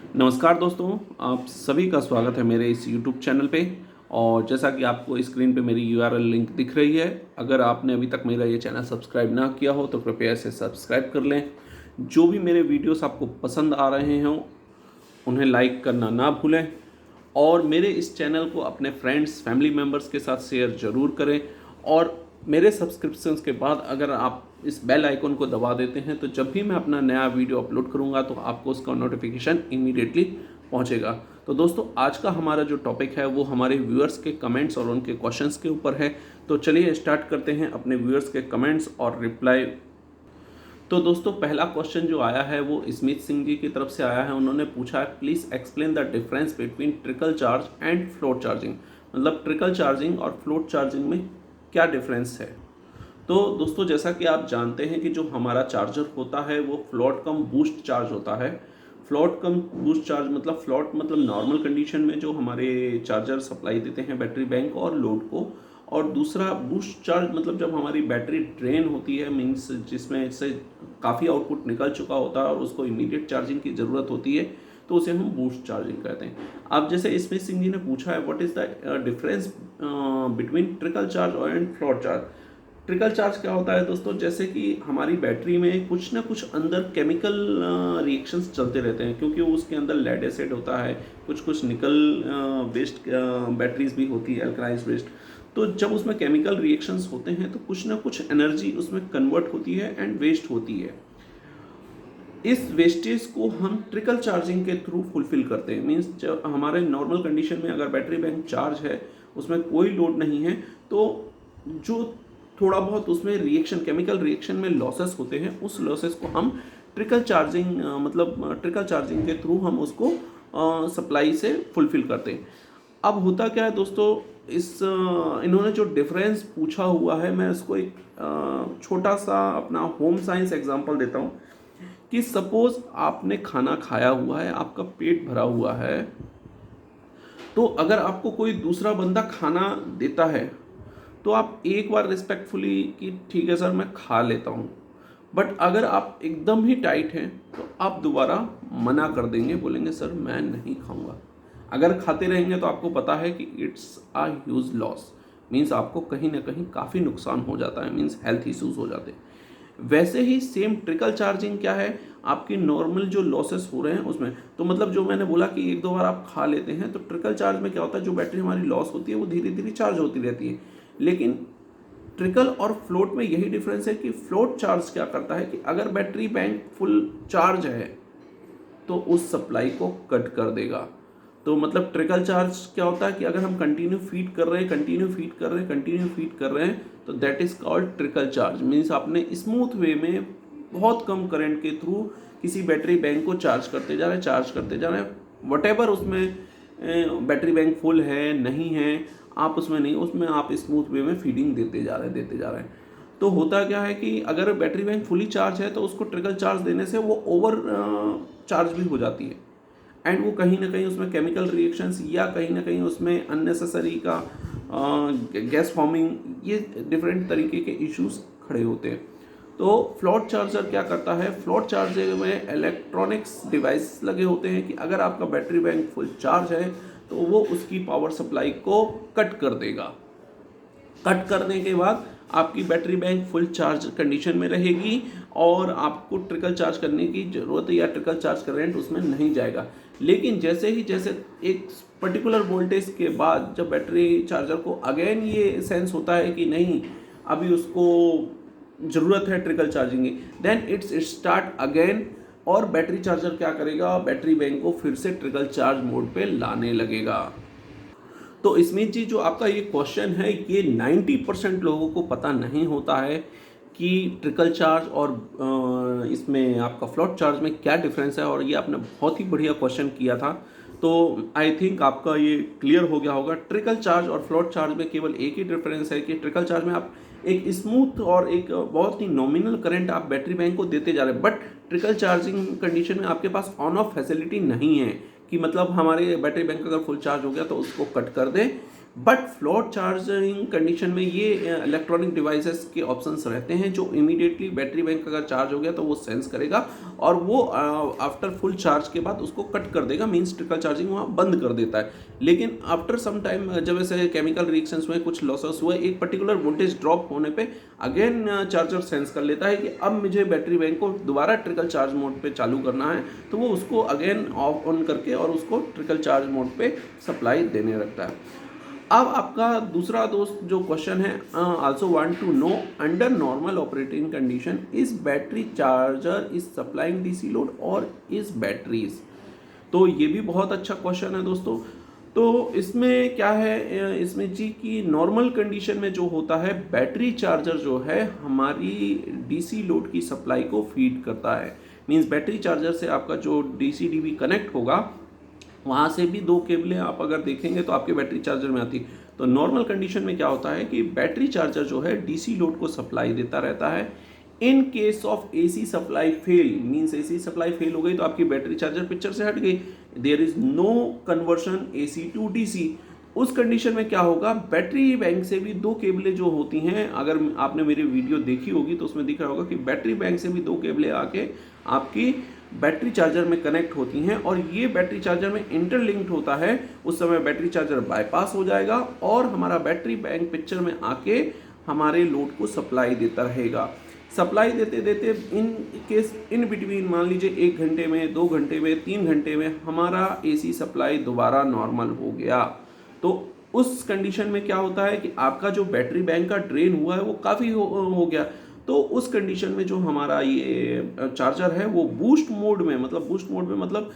नमस्कार दोस्तों, आप सभी का स्वागत है मेरे इस YouTube चैनल पे। और जैसा कि आपको स्क्रीन पे मेरी यूआरएल लिंक दिख रही है, अगर आपने अभी तक मेरा ये चैनल सब्सक्राइब ना किया हो तो कृपया इसे सब्सक्राइब कर लें। जो भी मेरे वीडियोस आपको पसंद आ रहे हों उन्हें लाइक करना ना भूलें और मेरे इस चैनल को अपने फ्रेंड्स फैमिली मेम्बर्स के साथ शेयर ज़रूर करें। और मेरे सब्सक्रिप्शंस के बाद अगर आप इस बेल आइकन को दबा देते हैं तो जब भी मैं अपना नया वीडियो अपलोड करूंगा तो आपको उसका नोटिफिकेशन इमीडिएटली पहुंचेगा। तो दोस्तों, आज का हमारा जो टॉपिक है वो हमारे व्यूअर्स के कमेंट्स और उनके क्वेश्चंस के ऊपर है। तो चलिए स्टार्ट करते हैं अपने व्यूअर्स के कमेंट्स और रिप्लाई। तो दोस्तों, पहला क्वेश्चन जो आया है वो स्मिथ सिंह जी की तरफ से आया है। उन्होंने पूछा है, please explain the difference between trickle charge and float charging. मतलब ट्रिकल चार्जिंग और फ्लोट चार्जिंग में क्या डिफरेंस है। तो दोस्तों, जैसा कि आप जानते हैं कि जो हमारा चार्जर होता है वो फ्लोट कम बूस्ट चार्ज होता है। फ्लोट कम बूस्ट चार्ज मतलब फ्लोट मतलब नॉर्मल कंडीशन में जो हमारे चार्जर सप्लाई देते हैं बैटरी बैंक और लोड को, और दूसरा बूस्ट चार्ज मतलब जब हमारी बैटरी ड्रेन होती है, मीन्स जिसमें से काफ़ी आउटपुट निकल चुका होता है और उसको इमीडिएट चार्जिंग की ज़रूरत होती है, तो उसे हम बूस्ट चार्जिंग कहते हैं। अब जैसे स्मिथ सिंह जी ने पूछा है, what is the difference between trickle charge and float charge. Trickle charge क्या होता है दोस्तों, जैसे कि हमारी बैटरी में कुछ ना कुछ अंदर केमिकल रिएक्शंस चलते रहते हैं, क्योंकि उसके अंदर लेड एसिड होता है, कुछ कुछ निकल बेस्ड बैटरीज भी होती है, अल्कलाइज बेस्ड। तो जब उसमें केमिकल रिएक्शंस होते हैं तो कुछ ना कुछ एनर्जी उसमें कन्वर्ट होती है एंड वेस्ट होती है। इस वेस्टेज को हम ट्रिकल चार्जिंग के थ्रू फुलफिल करते हैं। मीन्स जब हमारे नॉर्मल कंडीशन में अगर बैटरी बैंक चार्ज है, उसमें कोई लोड नहीं है, तो जो थोड़ा बहुत उसमें रिएक्शन केमिकल रिएक्शन में लॉसेस होते हैं, उस लॉसेस को हम ट्रिकल चार्जिंग मतलब ट्रिकल चार्जिंग के थ्रू हम उसको सप्लाई से फुलफिल करते हैं। अब होता क्या है दोस्तों, इन्होंने जो डिफरेंस पूछा हुआ है, मैं इसको एक छोटा सा अपना होम साइंस एग्जांपल देता हूँ कि सपोज आपने खाना खाया हुआ है, आपका पेट भरा हुआ है, तो अगर आपको कोई दूसरा बंदा खाना देता है तो आप एक बार रिस्पेक्टफुली कि ठीक है सर मैं खा लेता हूँ, बट अगर आप एकदम ही टाइट हैं तो आप दोबारा मना कर देंगे, बोलेंगे सर मैं नहीं खाऊंगा। अगर खाते रहेंगे तो आपको पता है कि it's a huge loss, means आपको कहीं ना कहीं काफ़ी नुकसान हो जाता है, मीन्स हेल्थ इश्यूज हो जाते हैं। वैसे ही सेम ट्रिकल चार्जिंग क्या है, आपकी नॉर्मल जो लॉसेस हो रहे हैं उसमें, तो मतलब जो मैंने बोला कि एक दो बार आप खा लेते हैं, तो ट्रिकल चार्ज में क्या होता है, जो बैटरी हमारी लॉस होती है वो धीरे धीरे चार्ज होती रहती है। लेकिन ट्रिकल और फ्लोट में यही डिफरेंस है कि फ्लोट चार्ज क्या करता है कि अगर बैटरी बैंक फुल चार्ज है तो उस सप्लाई को कट कर देगा। तो मतलब ट्रिकल चार्ज क्या होता है कि अगर हम कंटिन्यू फीड कर रहे हैं, कंटिन्यू फीड कर रहे हैं, तो that is called trickle charge. Means आपने स्मूथ वे में बहुत कम करंट के थ्रू किसी बैटरी बैंक को चार्ज करते जा रहे हैं, वट एवर उसमें बैटरी बैंक फुल है नहीं है, आप उसमें नहीं, उसमें आप स्मूथ वे में फीडिंग देते जा रहे हैं। तो होता क्या है कि अगर बैटरी बैंक फुली चार्ज है तो उसको ट्रिकल चार्ज देने से वो ओवर चार्ज भी हो जाती है, एंड वो कहीं ना कहीं उसमें केमिकल रिएक्शंस या कहीं ना कहीं उसमें अननेसेसरी का गैस फॉर्मिंग, ये डिफरेंट तरीके के इश्यूज खड़े होते हैं। तो फ्लोट चार्जर क्या करता है, फ्लोट चार्जर में इलेक्ट्रॉनिक्स डिवाइस लगे होते हैं कि अगर आपका बैटरी बैंक फुल चार्ज है तो वो उसकी पावर सप्लाई को कट कर देगा। कट करने के बाद आपकी battery bank full charge condition में रहेगी और आपको ट्रिकल चार्ज करने की ज़रूरत या ट्रिकल चार्ज करंट उसमें नहीं जाएगा। लेकिन जैसे एक पर्टिकुलर वोल्टेज के बाद जब बैटरी चार्जर को अगेन ये सेंस होता है कि नहीं अभी उसको ज़रूरत है ट्रिकल चार्जिंग की, देन इट्स स्टार्ट अगेन, और बैटरी चार्जर क्या करेगा, बैटरी बैंक को फिर से ट्रिकल चार्ज मोड पे लाने लगेगा। तो स्मिथ जी, जो आपका ये क्वेश्चन है, ये 90% लोगों को पता नहीं होता है कि ट्रिकल चार्ज और इसमें आपका फ्लोट चार्ज में क्या डिफरेंस है, और ये आपने बहुत ही बढ़िया क्वेश्चन किया था। तो आई थिंक आपका ये क्लियर हो गया होगा। ट्रिकल चार्ज और फ्लोट चार्ज में केवल एक ही डिफरेंस है कि ट्रिकल चार्ज में आप एक स्मूथ और एक बहुत ही नॉमिनल करंट आप बैटरी बैंक को देते जा रहे हैं, बट ट्रिकल चार्जिंग कंडीशन में आपके पास ऑन ऑफ फैसिलिटी नहीं है कि मतलब हमारे बैटरी बैंक अगर फुल चार्ज हो गया तो उसको कट कर दें, बट फ्लोट चार्जिंग कंडीशन में ये इलेक्ट्रॉनिक डिवाइसेस के ऑप्शंस रहते हैं जो इमीडिएटली बैटरी बैंक अगर चार्ज हो गया तो वो सेंस करेगा और वो आफ्टर फुल चार्ज के बाद उसको कट कर देगा, मीन्स ट्रिकल चार्जिंग वहाँ बंद कर देता है। लेकिन आफ्टर सम टाइम जब ऐसे केमिकल रिएक्शंस हुए, कुछ लॉसेस हुए, एक पर्टिकुलर वोल्टेज ड्रॉप होने पे अगेन चार्जर सेंस कर लेता है कि अब मुझे बैटरी बैंक को दोबारा ट्रिकल चार्ज मोड पे चालू करना है, तो वो उसको अगेन ऑफ ऑन करके और उसको ट्रिकल चार्ज मोड पे सप्लाई देने लगता है। अब आपका दूसरा दोस्त जो क्वेश्चन है, also want to know under normal operating condition is battery charger is supplying DC load और इज बैटरीज। तो ये भी बहुत अच्छा क्वेश्चन है दोस्तों। तो इसमें क्या है, इसमें जी कि नॉर्मल कंडीशन में जो होता है बैटरी चार्जर जो है हमारी डीसी लोड की सप्लाई को फीड करता है। मींस बैटरी चार्जर से आपका जो डीसी डीवी कनेक्ट होगा वहाँ से भी दो केबलें आप अगर देखेंगे तो आपके बैटरी चार्जर में आती। तो नॉर्मल कंडीशन में क्या होता है कि बैटरी चार्जर जो है डीसी लोड को सप्लाई देता रहता है। In case of AC supply fail, means AC supply fail हो गई तो आपकी बैटरी चार्जर पिक्चर से हट गई, there is no conversion AC to DC. उस कंडीशन में क्या होगा, बैटरी बैंक से भी दो केबलें जो होती हैं, अगर आपने मेरी वीडियो देखी होगी तो उसमें दिख रहा होगा कि बैटरी बैंक से भी दो केबलें आके आपकी बैटरी चार्जर में कनेक्ट होती हैं और ये बैटरी चार्जर में इंटरलिंक्ड होता है। उस समय बैटरी चार्जर बाईपास हो जाएगा और हमारा बैटरी बैंक पिक्चर में आके हमारे लोड को सप्लाई देता रहेगा। सप्लाई देते देते इन बिटवीन मान लीजिए 1 घंटे में, 2 घंटे में, 3 घंटे में हमारा एसी सप्लाई दोबारा नॉर्मल हो गया। तो उस कंडीशन में क्या होता है कि आपका जो बैटरी बैंक का ड्रेन हुआ है वो काफ़ी हो गया। तो उस कंडीशन में जो हमारा ये चार्जर है वो बूस्ट मोड में, मतलब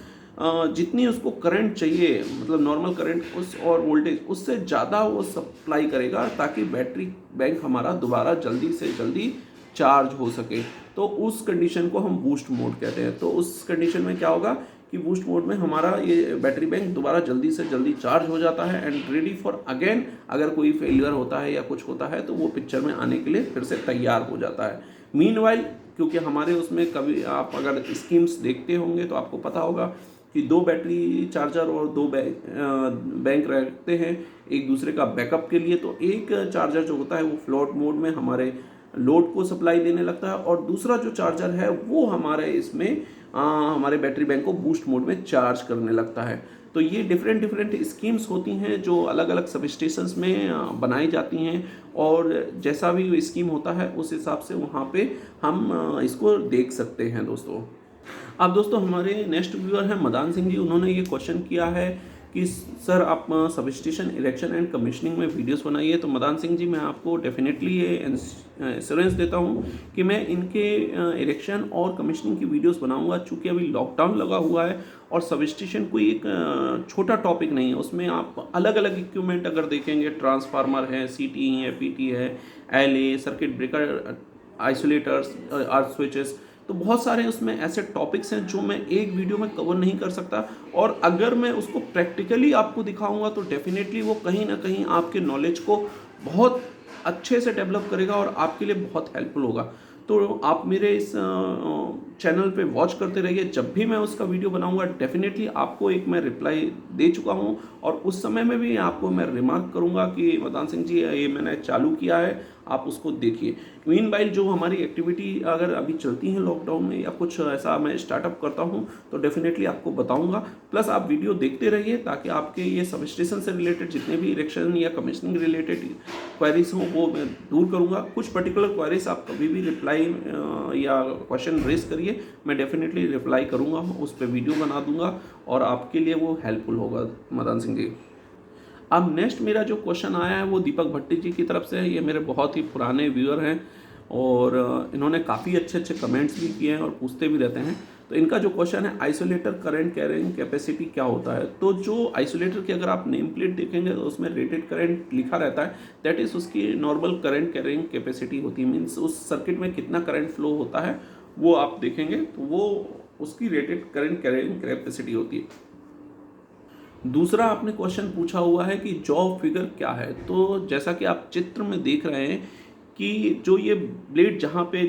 जितनी उसको करंट चाहिए, मतलब नॉर्मल करंट उस और वोल्टेज उससे ज़्यादा वो सप्लाई करेगा ताकि बैटरी बैंक हमारा दोबारा जल्दी से जल्दी चार्ज हो सके। तो उस कंडीशन को हम बूस्ट मोड कहते हैं। तो उस कंडीशन में क्या होगा कि बूस्ट मोड में हमारा ये बैटरी बैंक दोबारा जल्दी से जल्दी चार्ज हो जाता है एंड रेडी फॉर अगेन, अगर कोई फेलियर होता है या कुछ होता है तो वो पिक्चर में आने के लिए फिर से तैयार हो जाता है। मीनवाइल क्योंकि हमारे उसमें कभी आप अगर स्कीम्स देखते होंगे तो आपको पता होगा कि 2 बैटरी चार्जर और 2 बैंक रखते हैं एक दूसरे का बैकअप के लिए। तो एक चार्जर जो होता है वो फ्लोट मोड में हमारे लोड को सप्लाई देने लगता है और दूसरा जो चार्जर है वो हमारे इसमें हमारे बैटरी बैंक को बूस्ट मोड में चार्ज करने लगता है। तो ये डिफरेंट स्कीम्स होती हैं जो अलग अलग सब स्टेशंस में बनाई जाती हैं और जैसा भी स्कीम होता है उस हिसाब से वहाँ पे हम इसको देख सकते हैं दोस्तों। अब दोस्तों हमारे नेक्स्ट व्यूअर हैं मदान सिंह जी, उन्होंने ये क्वेश्चन किया है कि सर आप sub station erection and commissioning में वीडियोस बनाइए। तो मदान सिंह जी मैं आपको डेफिनेटली ये एश्योरेंस देता हूँ कि मैं इनके इरेक्शन और कमीशनिंग की वीडियोस बनाऊंगा। चूँकि अभी लॉकडाउन लगा हुआ है और सब स्टेशन कोई एक छोटा टॉपिक नहीं है, उसमें आप अलग अलग इक्विपमेंट अगर देखेंगे, ट्रांसफार्मर है, CT है, PT है, LA, सर्किट ब्रेकर, आइसोलेटर्स, अर्थ स्विचेस, तो बहुत सारे उसमें ऐसे टॉपिक्स हैं जो मैं एक वीडियो में कवर नहीं कर सकता और अगर मैं उसको प्रैक्टिकली आपको दिखाऊंगा तो डेफिनेटली वो कहीं ना कहीं आपके नॉलेज को बहुत अच्छे से डेवलप करेगा और आपके लिए बहुत हेल्पफुल होगा। तो आप मेरे इस चैनल पे वॉच करते रहिए, जब भी मैं उसका वीडियो बनाऊंगा डेफिनेटली आपको एक मैं रिप्लाई दे चुका हूं और उस समय में भी आपको मैं रिमार्क करूंगा कि मदान सिंह जी ये मैंने चालू किया है, आप उसको देखिए। मीनवाइल जो हमारी एक्टिविटी अगर अभी चलती हैं लॉकडाउन में या कुछ ऐसा मैं स्टार्टअप करता हूं तो डेफिनेटली आपको बताऊंगा। प्लस आप वीडियो देखते रहिए ताकि आपके ये सब स्टेशन से रिलेटेड जितने भी इरेक्शन या कमीशनिंग रिलेटेड क्वेरीज हों वो मैं दूर करूंगा। कुछ पर्टिकुलर क्वेरीज आप कभी भी रिप्लाई या क्वेश्चन रेस करिए, मैं डेफिनेटली रिप्लाई करूंगा, उस पर वीडियो बना दूंगा और आपके लिए वो हेल्पफुल होगा मदान सिंह जी। अब नेक्स्ट मेरा जो क्वेश्चन आया है वो दीपक भट्टी जी की तरफ से है। ये मेरे बहुत ही पुराने व्यूअर हैं और इन्होंने काफ़ी अच्छे कमेंट्स भी किए हैं और पूछते भी रहते हैं। तो इनका जो क्वेश्चन है आइसोलेटर करंट कैरिंग कैपेसिटी क्या होता है। तो जो आइसोलेटर की अगर आप नेम प्लेट देखेंगे तो उसमें रेटेड करंट लिखा रहता है, दैट इज़ उसकी नॉर्मल करंट कैरिंग कैपेसिटी होती है। मीन्स उस सर्किट में कितना करंट फ्लो होता है वो आप देखेंगे तो वो उसकी रेटेड करंट कैरिंग कैपेसिटी होती है। दूसरा आपने क्वेश्चन पूछा हुआ है कि जॉब फिगर क्या है। तो जैसा कि आप चित्र में देख रहे हैं कि जो ये ब्लेड जहाँ पे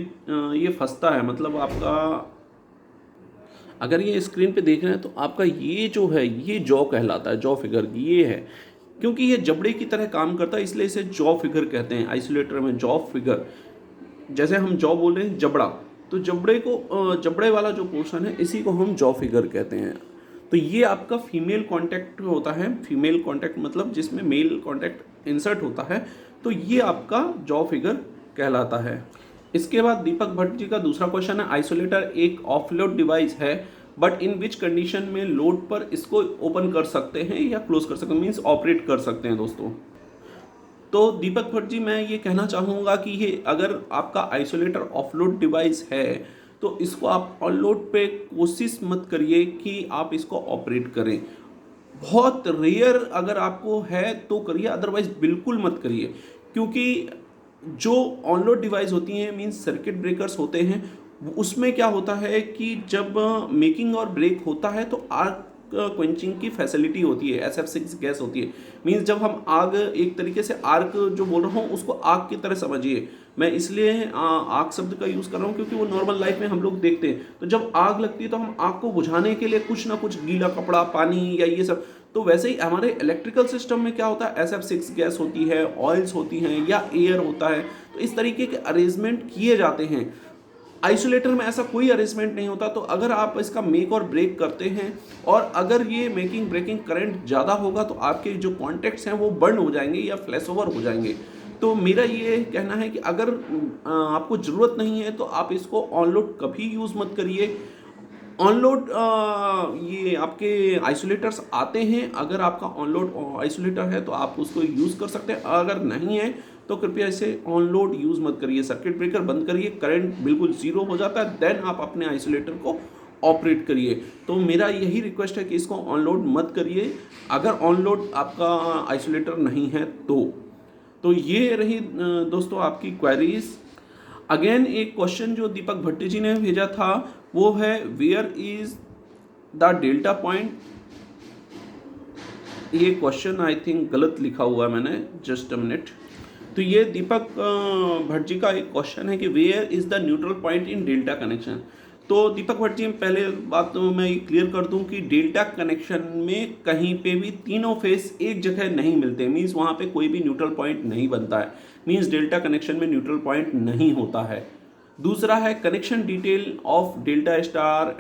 ये फंसता है, मतलब आपका अगर ये स्क्रीन पे देख रहे हैं तो आपका ये जो है ये जॉ कहलाता है, जॉ फिगर ये है। क्योंकि ये जबड़े की तरह काम करता है, इसलिए इसे जॉ फिगर कहते हैं। आइसोलेटर में जॉ फिगर, जैसे हम जॉ बोल रहे हैं जबड़ा, तो जबड़े वाला जो पोर्शन है इसी को हम जॉ फिगर कहते हैं। तो ये आपका फीमेल कॉन्टैक्ट होता है, फीमेल कॉन्टैक्ट मतलब जिसमें मेल कॉन्टैक्ट इंसर्ट होता है, तो ये आपका जॉ फिगर कहलाता है। इसके बाद दीपक भट्ट जी का दूसरा क्वेश्चन है, आइसोलेटर एक ऑफलोड डिवाइस है बट इन विच कंडीशन में लोड पर इसको ओपन कर सकते हैं या क्लोज कर सकते हैं, मीन्स ऑपरेट कर सकते हैं दोस्तों। तो दीपक भट्ट जी, मैं ये कहना चाहूँगा कि ये अगर आपका आइसोलेटर ऑफलोड डिवाइस है तो इसको आप ऑनलोड पे कोशिश मत करिए कि आप इसको ऑपरेट करें। बहुत रेयर अगर आपको है तो करिए, अदरवाइज बिल्कुल मत करिए। क्योंकि जो ऑनलोड डिवाइस होती हैं मीन्स सर्किट ब्रेकर्स होते हैं, उसमें क्या होता है कि जब मेकिंग और ब्रेक होता है तो आर्क क्वेंचिंग की फैसिलिटी होती है, SF6 गैस होती है। मीन्स जब हम आग, एक तरीके से आर्क जो बोल रहा हूँ उसको आग की तरह समझिए। मैं इसलिए आग शब्द का यूज़ कर रहा हूँ क्योंकि वो नॉर्मल लाइफ में हम लोग देखते हैं, तो जब आग लगती है तो हम आग को बुझाने के लिए कुछ ना कुछ गीला कपड़ा, पानी या ये सब, तो वैसे ही हमारे इलेक्ट्रिकल सिस्टम में क्या होता है, SF6 गैस होती है, ऑयल्स होती हैं या एयर होता है, तो इस तरीके के अरेंजमेंट किए जाते हैं। आइसोलेटर में ऐसा कोई अरेंजमेंट नहीं होता। तो अगर आप इसका मेक और ब्रेक करते हैं और अगर ये मेकिंग ब्रेकिंग करंट ज़्यादा होगा तो आपके जो कॉन्टैक्ट्स हैं वो बर्न हो जाएंगे या फ्लैश ओवर हो जाएंगे। तो मेरा ये कहना है कि अगर आपको ज़रूरत नहीं है तो आप इसको ऑनलोड कभी यूज़ मत करिए। ऑनलोड ये आपके आइसोलेटर्स आते हैं, अगर आपका ऑनलोड आइसोलेटर है तो आप उसको यूज़ कर सकते हैं, अगर नहीं है तो कृपया इसे ऑनलोड यूज़ मत करिए। सर्किट ब्रेकर बंद करिए, करंट बिल्कुल ज़ीरो हो जाता है, देन आप अपने आइसोलेटर को ऑपरेट करिए। तो मेरा यही रिक्वेस्ट है कि इसको ऑनलोड मत करिए अगर ऑनलोड आपका आइसोलेटर नहीं है तो ये रही दोस्तों आपकी क्वेरीज। अगेन एक क्वेश्चन जो दीपक भट्ट जी ने भेजा था वो है, where is the delta point. ये क्वेश्चन आई थिंक गलत लिखा हुआ है मैंने, जस्ट अ मिनट। तो ये दीपक भट्ट जी का एक क्वेश्चन है कि where is the neutral point in delta connection. तो दीपक भट्ट जी, पहले बात तो मैं क्लियर कर दूं कि डेल्टा कनेक्शन में कहीं पे भी तीनों फेस एक जगह नहीं मिलते, मीन्स वहाँ पे कोई भी न्यूट्रल पॉइंट नहीं बनता है, मीन्स डेल्टा कनेक्शन में न्यूट्रल पॉइंट नहीं होता है। दूसरा है connection detail of delta star,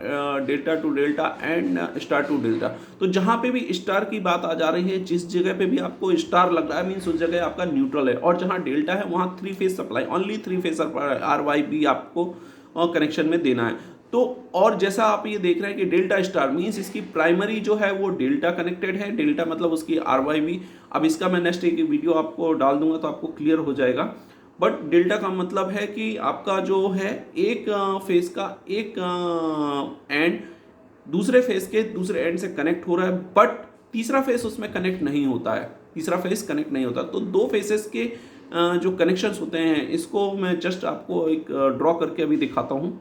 delta to delta and star to delta. तो जहाँ पे भी स्टार की बात आ जा रही है, जिस जगह पे भी आपको स्टार लग रहा है मीन्स उस जगह आपका न्यूट्रल है, और जहाँ डेल्टा है वहाँ 3 phase supply, only 3 phase RYB आपको कनेक्शन में देना है। तो और जैसा आप ये देख रहे हैं कि डेल्टा स्टार मीन्स इसकी प्राइमरी जो है वो डेल्टा कनेक्टेड है, डेल्टा मतलब उसकी RYB। अब इसका मैं नेक्स्ट एक वीडियो आपको डाल दूंगा तो आपको क्लियर हो जाएगा। बट डेल्टा का मतलब है कि आपका जो है एक फेस का एक एंड दूसरे फेस के दूसरे एंड से कनेक्ट हो रहा है, बट तीसरा फेस उसमें कनेक्ट नहीं होता है, तीसरा फेस कनेक्ट नहीं होता। तो दो फेसेस के जो कनेक्शंस होते हैं, इसको मैं जस्ट आपको एक ड्रॉ करके अभी दिखाता हूँ।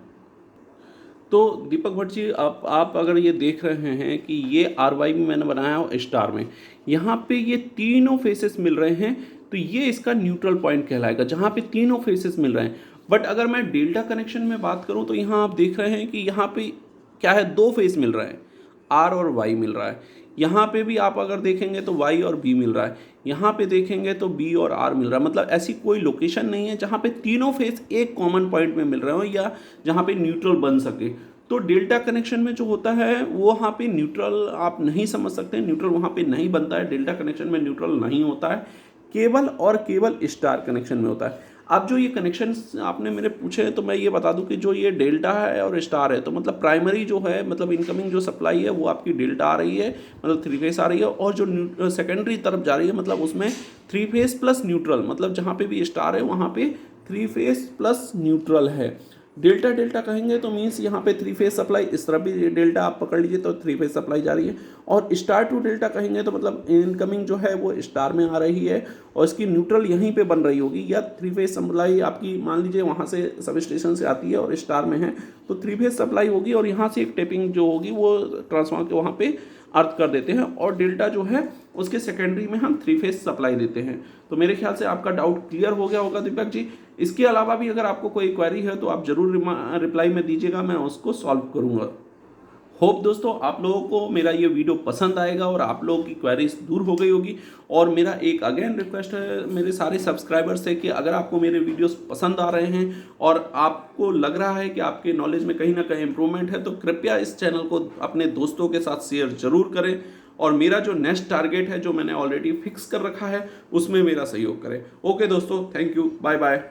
तो दीपक भट्ट जी, आप अगर ये देख रहे हैं कि ये RYB मैंने बनाया हो स्टार में, यहाँ पे ये तीनों फेसेस मिल रहे हैं, तो ये इसका न्यूट्रल पॉइंट कहलाएगा जहाँ पे तीनों फेसेस मिल रहे हैं। बट अगर मैं डेल्टा कनेक्शन में बात करूँ तो यहाँ आप देख रहे हैं कि यहाँ पे क्या है, दो फेस मिल रहे हैं, R और Y मिल रहा है। यहाँ पे भी आप अगर देखेंगे तो Y और B मिल रहा है, यहाँ पे देखेंगे तो B और R मिल रहा है। मतलब ऐसी कोई लोकेशन नहीं है जहाँ पे तीनों फेस एक कॉमन पॉइंट में मिल रहे हो या जहाँ पे न्यूट्रल बन सके। तो डेल्टा कनेक्शन में जो होता है वो वहाँ पे न्यूट्रल आप नहीं समझ सकते, न्यूट्रल वहाँ पे नहीं बनता है, डेल्टा कनेक्शन में न्यूट्रल नहीं होता है, केवल और केवल स्टार कनेक्शन में होता है। अब जो ये कनेक्शन आपने मेरे पूछे हैं तो मैं ये बता दूं कि जो ये डेल्टा है और स्टार है, तो मतलब प्राइमरी जो है, मतलब इनकमिंग जो सप्लाई है वो आपकी डेल्टा आ रही है, मतलब 3 फेस आ रही है, और जो सेकेंडरी तरफ जा रही है मतलब उसमें 3 फेस प्लस न्यूट्रल, मतलब जहाँ पे भी स्टार है वहाँ पे 3 फेस प्लस न्यूट्रल है। डेल्टा डेल्टा कहेंगे तो मीन्स यहाँ पे 3 फेज सप्लाई, इस तरफ भी डेल्टा आप पकड़ लीजिए तो 3 फेज सप्लाई जा रही है, और स्टार टू डेल्टा कहेंगे तो मतलब इनकमिंग जो है वो स्टार में आ रही है और इसकी न्यूट्रल यहीं पे बन रही होगी, या 3 फेज सप्लाई आपकी मान लीजिए वहाँ से सब स्टेशन से आती है और स्टार में है तो 3 फेज सप्लाई होगी, और यहाँ से एक टेपिंग जो होगी वो ट्रांसफार्मर के वहाँ पे अर्थ कर देते हैं, और डेल्टा जो है उसके सेकेंडरी में हम 3 फेज सप्लाई देते हैं। तो मेरे ख्याल से आपका डाउट क्लियर हो गया होगा दीपक जी। इसके अलावा भी अगर आपको कोई क्वेरी है तो आप जरूर रिप्लाई में दीजिएगा, मैं उसको सॉल्व करूंगा। होप दोस्तों आप लोगों को मेरा ये वीडियो पसंद आएगा और आप लोगों की क्वेरीज दूर हो गई होगी। और मेरा एक अगेन रिक्वेस्ट है मेरे सारे सब्सक्राइबर्स से कि अगर आपको मेरे वीडियोस पसंद आ रहे हैं और आपको लग रहा है कि आपके नॉलेज में कहीं ना कहीं इंप्रूवमेंट है, तो कृपया इस चैनल को अपने दोस्तों के साथ शेयर जरूर करें और मेरा जो नेक्स्ट टारगेट है जो मैंने ऑलरेडी फिक्स कर रखा है उसमें मेरा सहयोग करें। ओके दोस्तों, थैंक यू, बाय बाय।